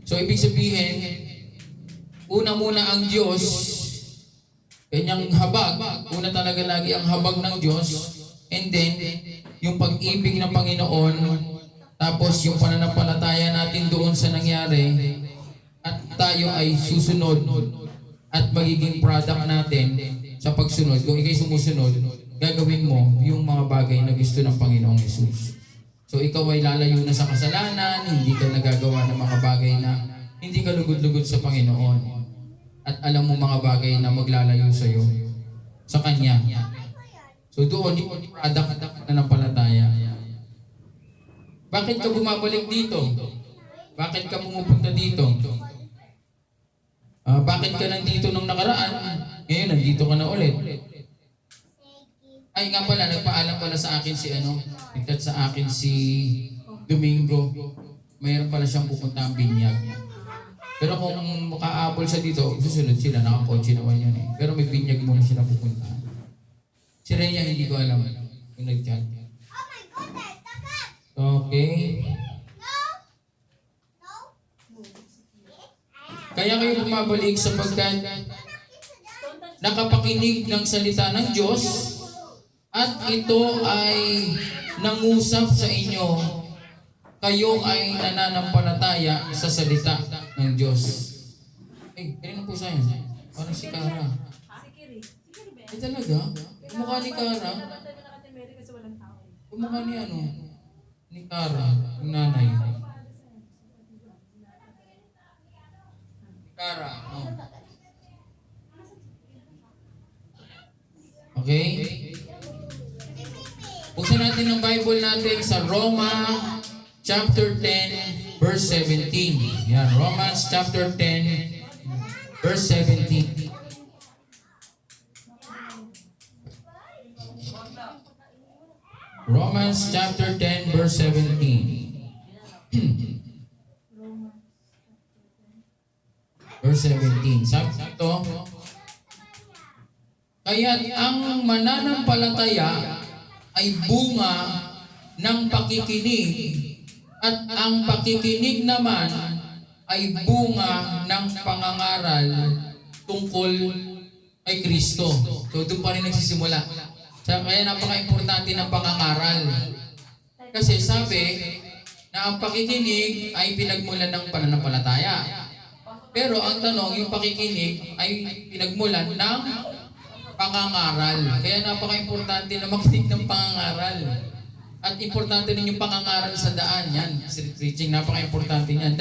So, ibig sabihin, una muna ang Diyos, kanyang habag, una talaga lagi ang habag ng Diyos, and then, yung pag-ibig ng Panginoon, tapos yung pananampalataya natin doon sa nangyari, at tayo ay susunod at magiging product natin sa pagsunod. Kung ikay sumusunod, gagawin mo yung mga bagay na gusto ng Panginoong Hesus. So ikaw ay lalayo na sa kasalanan, hindi ka nagagawa ng mga bagay na hindi ka lugod-lugod sa Panginoon. At alam mo mga bagay na maglalayo sa iyo, sa Kanya. So doon, yung product na ng palataya. Bakit ka bumabalik dito? Bakit ka pumupunta dito? Bakit ka nandito nung nakaraan? Ngayon, nandito ka na ulit. Ay nga pala, nagpaalam pala sa akin si nagchat sa akin si Domingo. Mayroon pala siyang pupunta ang binyag. Pero kung makaabol siya dito, susunod sila, nakakotse naman yun eh. Pero may binyag muna sila pupunta. Si Rhea, hindi ko alam yung nagchat. Okay. Kaya kayo bumabalik sapagkat nakapakinig ng salita ng Diyos at ito ay nangusap sa inyo. Kayo ay nananampalataya sa salita ng Diyos. Kanina po sa'yo. Parang si Kara. Ay talaga? Kumukha ni Kara? Kumukha ni ni Kara, yung nanay. Kara, Okay? Buksan natin ang Bible natin sa Roma chapter 10, verse 17. Yan, Romans chapter 10, verse 17. Romans chapter 10, verse 17. Verse 17. Sabi ito, kaya't ang mananampalataya ay bunga ng pakikinig at ang pakikinig naman ay bunga ng pangangaral tungkol kay Kristo. So doon pa rin nagsisimula. Kaya napaka-importante ng pangangaral. Kasi sabi na ang pakikinig ay pinagmulan ng pananampalataya. Pero ang tanong, yung pakikinig ay pinagmulan ng pangangaral. Kaya napaka-importante na makinig ng pangangaral. At importante din yung pangangaral sa daan. Yan, street preaching, napaka-importante yan.